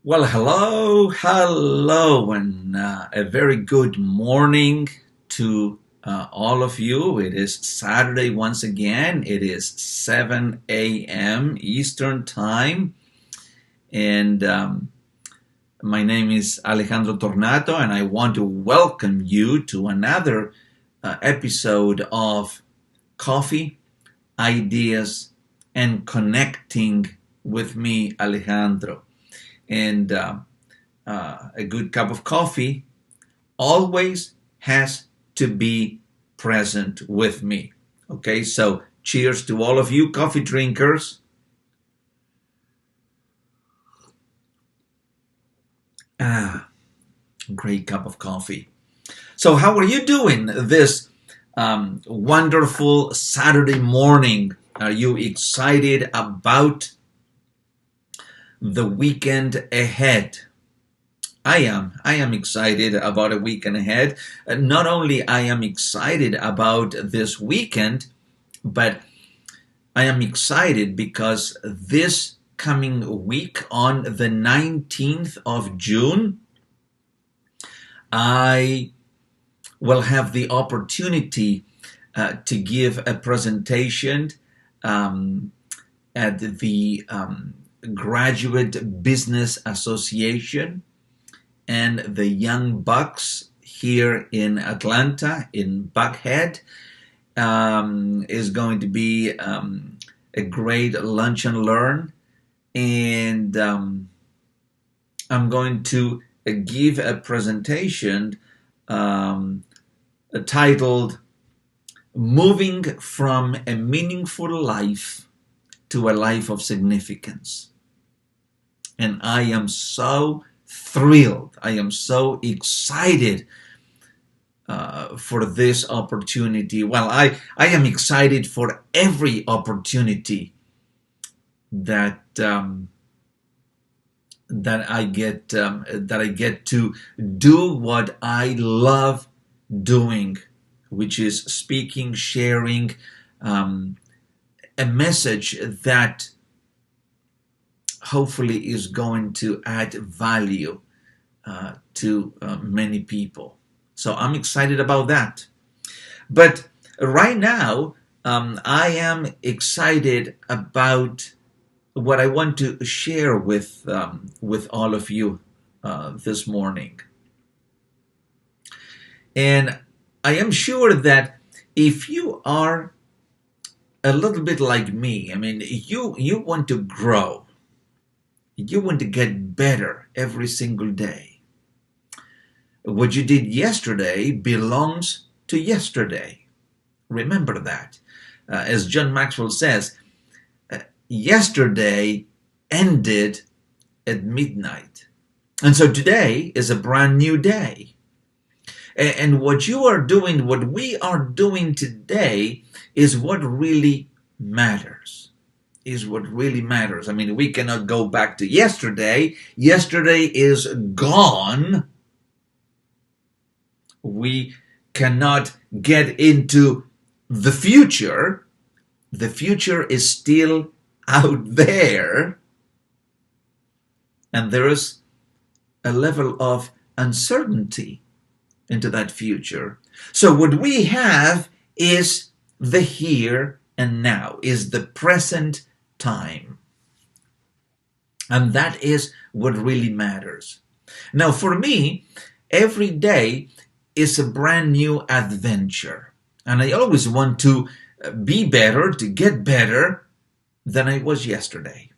Well, hello, and a very good morning to all of you. It is Saturday once again. It is 7 a.m. Eastern Time, and my name is Alejandro Tornato, and I want to welcome you to another episode of Coffee, Ideas, and Connecting with me, Alejandro. And a good cup of coffee always has to be present with me. Okay, so cheers to all of you coffee drinkers. Ah, great cup of coffee. So, how are you doing this wonderful Saturday morning? Are you excited about the weekend ahead? I am. I am excited about a weekend ahead. Not only I am excited about this weekend, but I am excited because this coming week on the 19th of June, I will have the opportunity to give a presentation um, at the Graduate Business Association and the Young Bucks here in Atlanta, in Buckhead. Is going to be a great lunch and learn. And I'm going to give a presentation um, titled Moving from a Meaningful Life to a Life of Significance. And I am so thrilled. I am so excited for this opportunity. Well, I am excited for every opportunity that that I get to do what I love doing, which is speaking, sharing a message that hopefully is going to add value to many people. So I'm excited about that. But right now, I am excited about what I want to share with all of you this morning. And I am sure that if you are a little bit like me, I mean, you want to grow, you want to get better every single day. What you did yesterday belongs to yesterday. Remember that. As John Maxwell says, yesterday ended at midnight. And so today is a brand new day. And what you are doing, what we are doing today, is what really matters. Is what really matters. I mean, we cannot go back to yesterday. Yesterday is gone. We cannot get into the future. The future is still out there. And there is a level of uncertainty into that future. So what we have is the here and now, is the present time. And that is what really matters. Now, for me, every day is a brand new adventure. And I always want to be better, to get better than I was yesterday.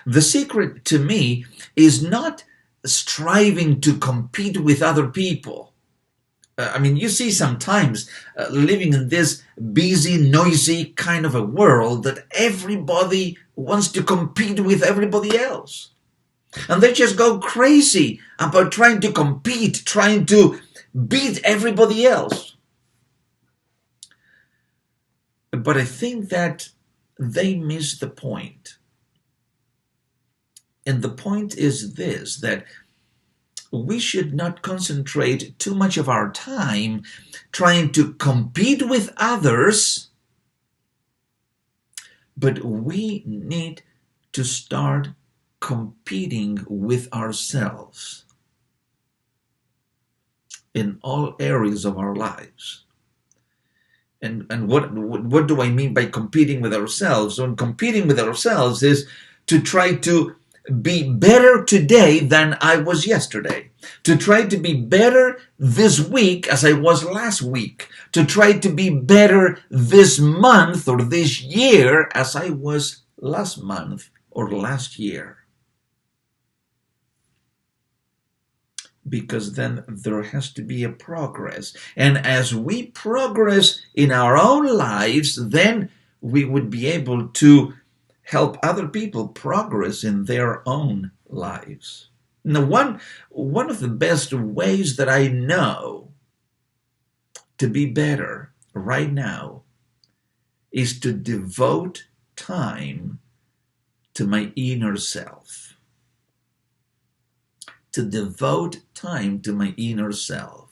The secret to me is not striving to compete with other people. I mean, you see sometimes living in this busy, noisy kind of a world that everybody wants to compete with everybody else. And they just go crazy about trying to compete, trying to beat everybody else. But I think that they miss the point. And the point is this, that we should not concentrate too much of our time trying to compete with others, but we need to start competing with ourselves in all areas of our lives. And what do I mean by competing with ourselves? When competing with ourselves is to try to be better today than I was yesterday, to try to be better this week as I was last week, to try to be better this month or this year as I was last month or last year. Because then there has to be a progress. And as we progress in our own lives, then we would be able to help other people progress in their own lives. Now, one of the best ways that I know to be better right now is to devote time to my inner self. To devote time to my inner self.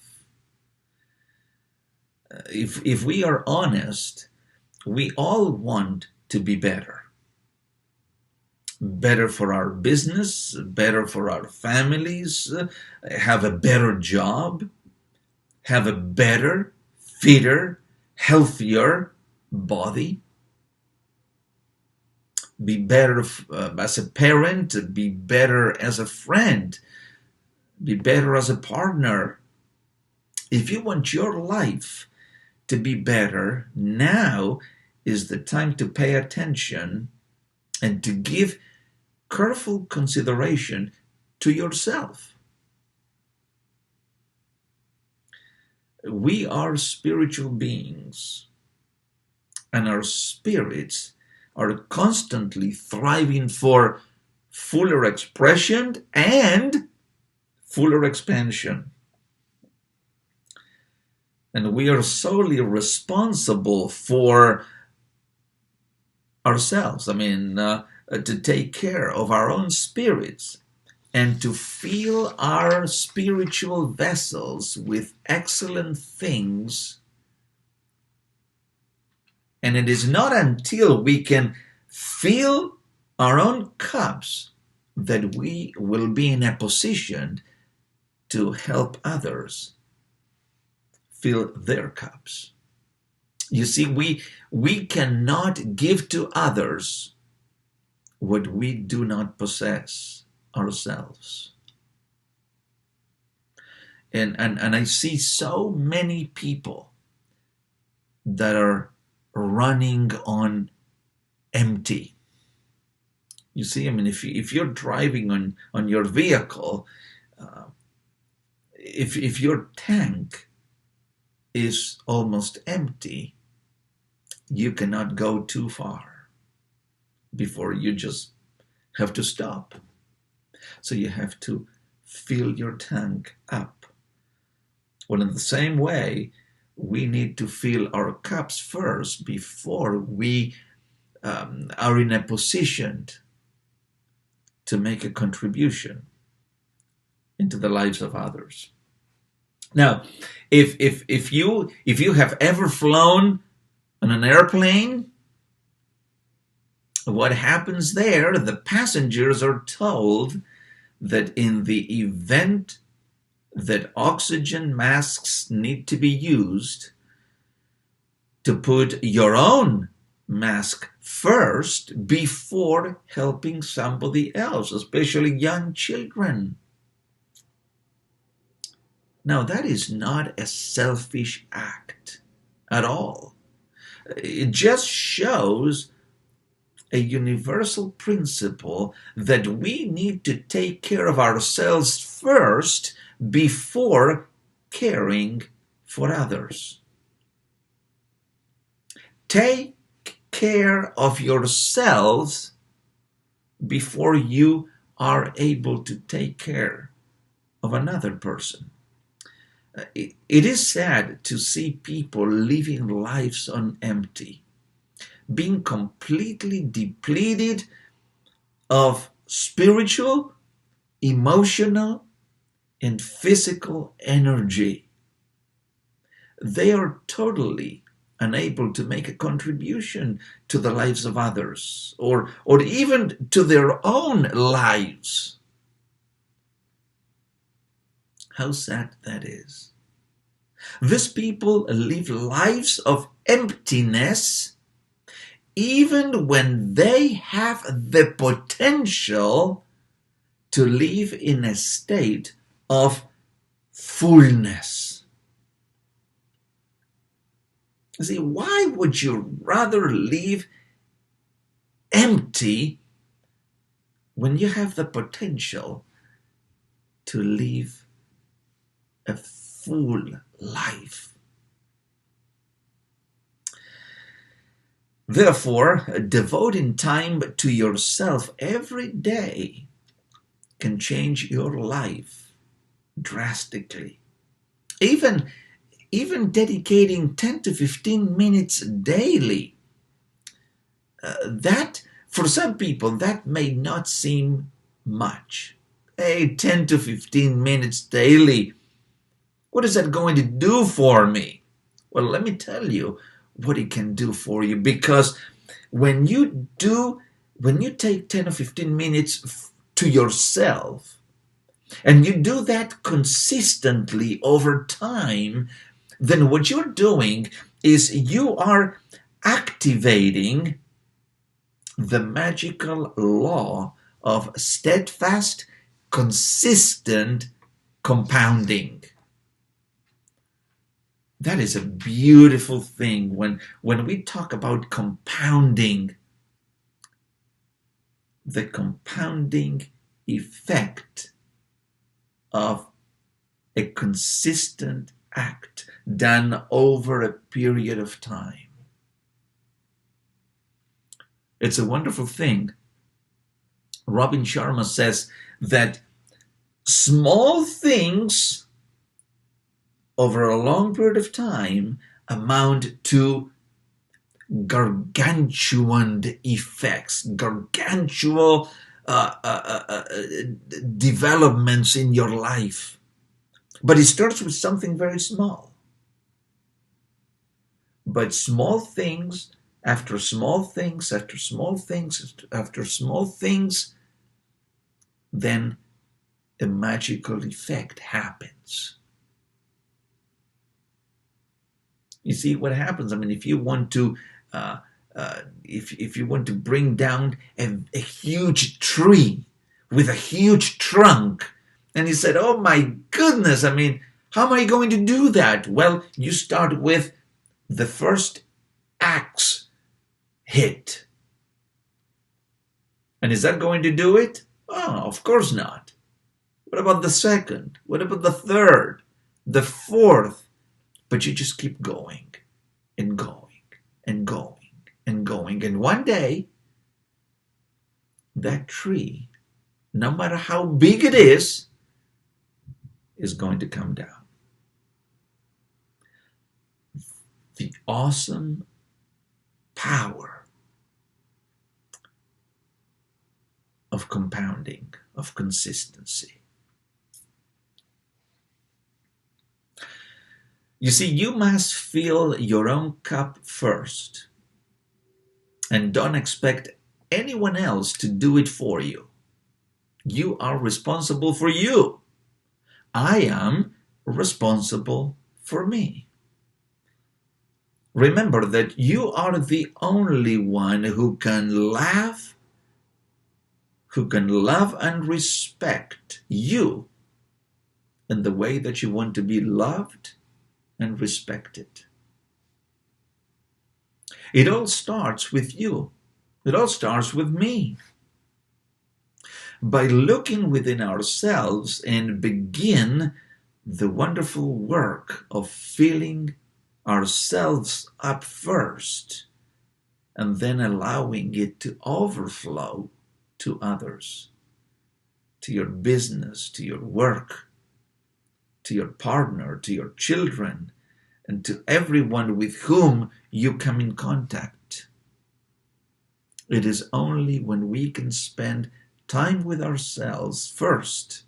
If we are honest, we all want to be better. Better for our business, better for our families, have a better job, have a better, fitter, healthier body. Be better as a parent, be better as a friend, be better as a partner. If you want your life to be better, now is the time to pay attention and to give careful consideration to yourself. We are spiritual beings, and our spirits are constantly thriving for fuller expression and fuller expansion. And we are solely responsible for ourselves. To take care of our own spirits and to fill our spiritual vessels with excellent things. And it is not until we can fill our own cups that we will be in a position to help others fill their cups. You see, we cannot give to others what we do not possess ourselves. And I see so many people that are running on empty. You see, if you're driving on your vehicle, if your tank is almost empty, you cannot go too far before you just have to stop. So you have to fill your tank up. Well, in the same way, we need to fill our cups first before we are in a position to make a contribution into the lives of others. Now, if you have ever flown on an airplane, what happens there? The passengers are told that in the event that oxygen masks need to be used, to put your own mask first before helping somebody else, especially young children. Now, that is not a selfish act at all. It just shows a universal principle that we need to take care of ourselves first before caring for others. Take care of yourselves before you are able to take care of another person. It is sad to see people living lives on empty, being completely depleted of spiritual, emotional, and physical energy. They are totally unable to make a contribution to the lives of others, or even to their own lives. How sad that is. These people live lives of emptiness even when they have the potential to live in a state of fullness. See, why would you rather live empty when you have the potential to live a full life? Therefore, devoting time to yourself every day can change your life drastically. Even dedicating 10 to 15 minutes daily, that for some people that may not seem much. Hey, 10 to 15 minutes daily, what is that going to do for me? Well, let me tell you what it can do for you, because when you take 10 or 15 minutes to yourself, and you do that consistently over time, then what you're doing is you are activating the magical law of steadfast, consistent compounding. That is a beautiful thing when we talk about compounding. The compounding effect of a consistent act done over a period of time. It's a wonderful thing. Robin Sharma says that small things over a long period of time amount to gargantuan effects, gargantuan developments in your life. But it starts with something very small. But small things after small things after small things after small things, then a magical effect happens. You see what happens? I mean, if you want to if you want to bring down a huge tree with a huge trunk, and you said, oh my goodness, I mean, how am I going to do that? Well, you start with the first axe hit. And is that going to do it? Oh, of course not. What about the second? What about the third? The fourth? But you just keep going and going and going and going. And one day, that tree, no matter how big it is going to come down. The awesome power of compounding, of consistency. You see, you must fill your own cup first, and don't expect anyone else to do it for you. You are responsible for you. I am responsible for me. Remember that you are the only one who can love and respect you in the way that you want to be loved and respected. It all starts with you. It all starts with me. By looking within ourselves and begin the wonderful work of filling ourselves up first and then allowing it to overflow to others, to your business, to your work, to your partner, to your children, and to everyone with whom you come in contact. It is only when we can spend time with ourselves first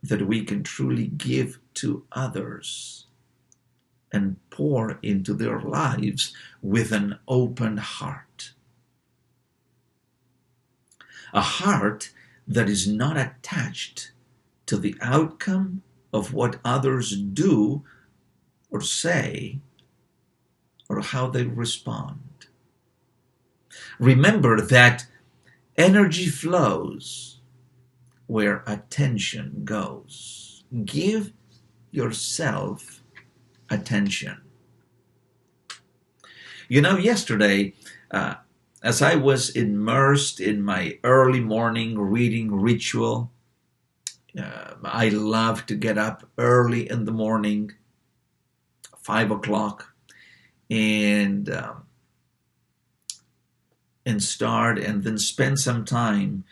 that we can truly give to others. and pour into their lives with an open heart. A heart that is not attached to the outcome of what others do or say or how they respond. Remember that energy flows where attention goes. Give yourself attention. You know, yesterday, as I was immersed in my early morning reading ritual, I love to get up early in the morning, 5 o'clock, and start and then spend some time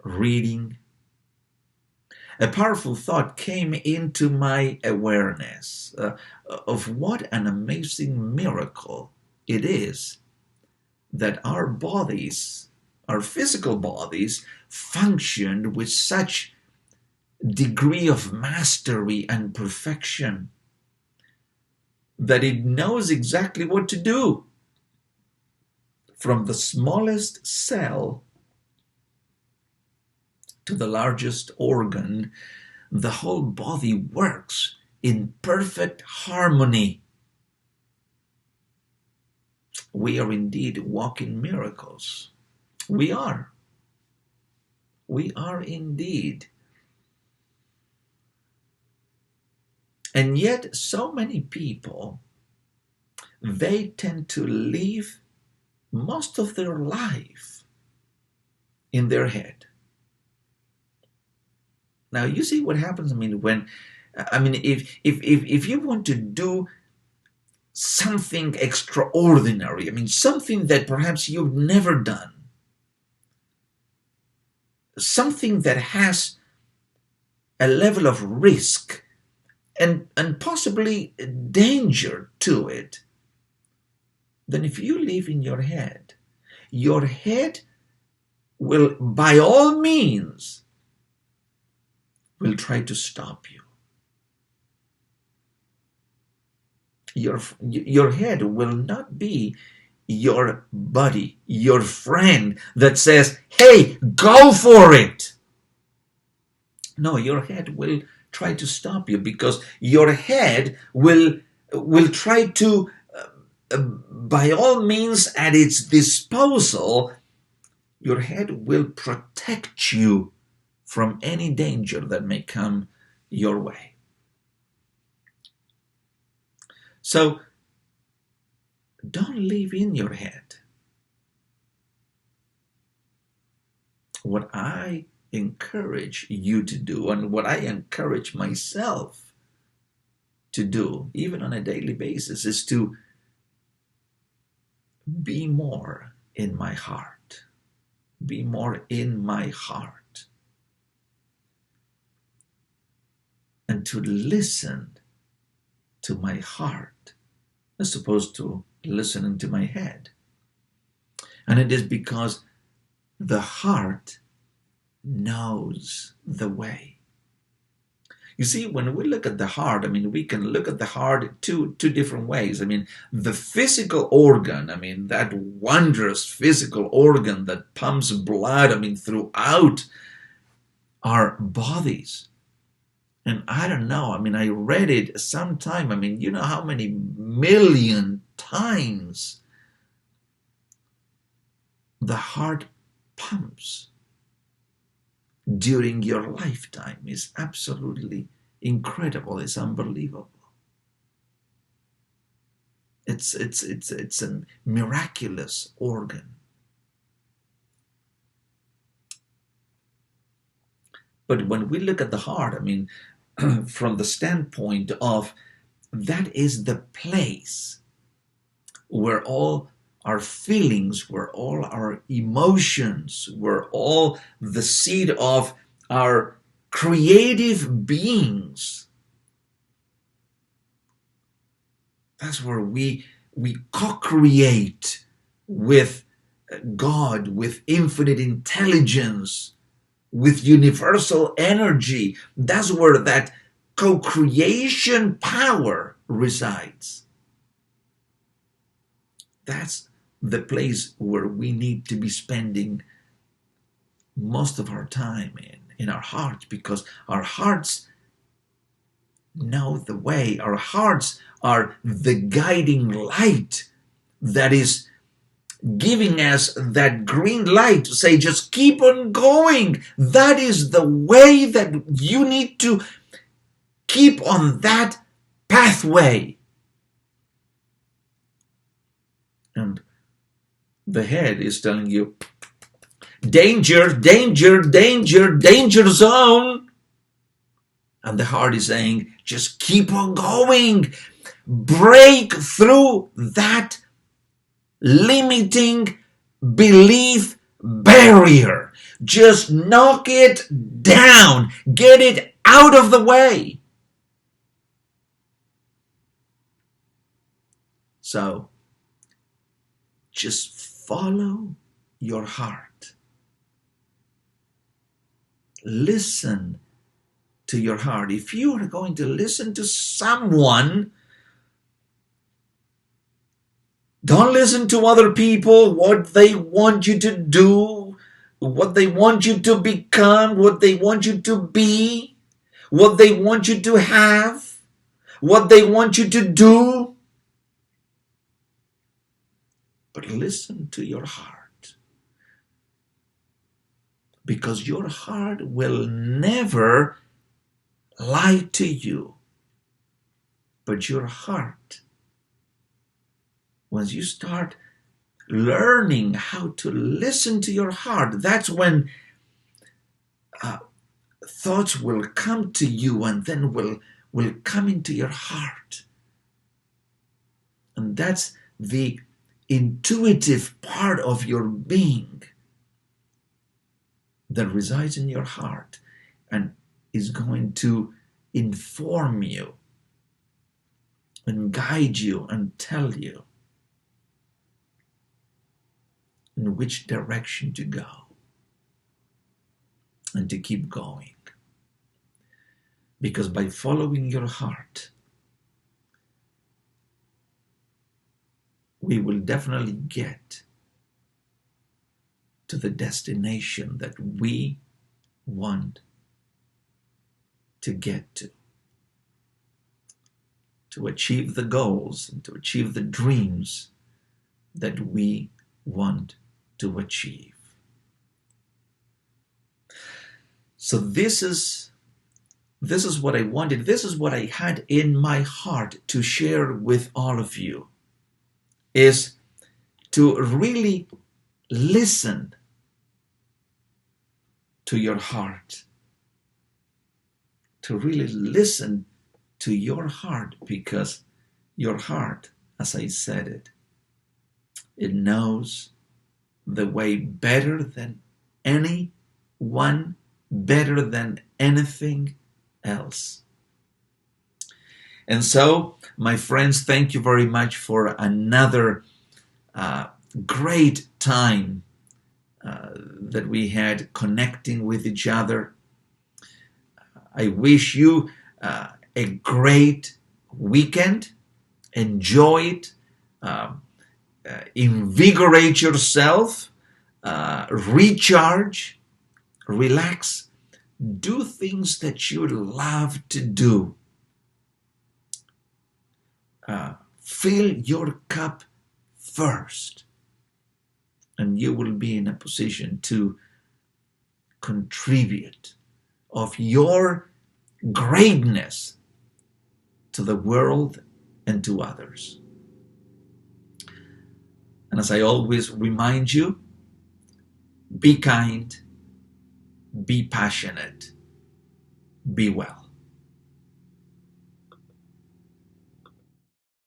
reading. A powerful thought came into my awareness of what an amazing miracle it is that our bodies, our physical bodies, function with such degree of mastery and perfection that it knows exactly what to do. From the smallest cell to the largest organ, the whole body works in perfect harmony. We are indeed walking miracles. We are. We are indeed. And yet, so many people, they tend to live most of their life in their head. Now, you see what happens. If you want to do something extraordinary, something that perhaps you've never done, something that has a level of risk and possibly danger to it, then if you live in your head will, by all means, will try to stop you. Your head will not be your buddy, your friend that says, hey, go for it. No, your head will try to stop you, because your head will try to, by all means at its disposal, your head will protect you from any danger that may come your way. So, don't live in your head. What I encourage you to do, and what I encourage myself to do, even on a daily basis, is to be more in my heart. Be more in my heart. And to listen to my heart as opposed to listening to my head. And it is because the heart knows the way. You see, when we look at the heart, we can look at the heart two different ways. The physical organ, that wondrous physical organ that pumps blood, throughout our bodies. And I don't know, I read it sometime, you know how many million times the heart pumps during your lifetime is absolutely incredible. It's unbelievable. It's a miraculous organ. But when we look at the heart, from the standpoint of that is the place where all our feelings, where all our emotions, where all the seed of our creative beings, that's where we co-create with God, with infinite intelligence, with universal energy. That's where that co-creation power resides. That's the place where we need to be spending most of our time in our hearts, because our hearts know the way. Our hearts are the guiding light that is giving us that green light to say, just keep on going. That is the way that you need to keep on that pathway. And the head is telling you, danger, danger, danger, danger zone. And the heart is saying, just keep on going. Break through that limiting belief barrier. Just knock it down. Get it out of the way. So, just follow your heart. Listen to your heart. If you are going to listen to someone, don't listen to other people, what they want you to do, what they want you to become, what they want you to be, what they want you to have, what they want you to do. But listen to your heart. Because your heart will never lie to you. But your heart, once you start learning how to listen to your heart, that's when thoughts will come to you and then will come into your heart. And that's the intuitive part of your being that resides in your heart and is going to inform you and guide you and tell you in which direction to go and to keep going. Because by following your heart, we will definitely get to the destination that we want to get to achieve the goals and to achieve the dreams that we want to achieve. So this is what I wanted. This is what I had in my heart to share with all of you, is to really listen to your heart. To really listen to your heart, because your heart, as I said it knows the way better than anyone, better than anything else. And so, my friends, thank you very much for another great time that we had connecting with each other. I wish you a great weekend. Enjoy it. Invigorate yourself. Recharge. Relax. Do things that you love to do. Fill your cup first, and you will be in a position to contribute of your greatness to the world and to others. And as I always remind you, be kind, be passionate, be well.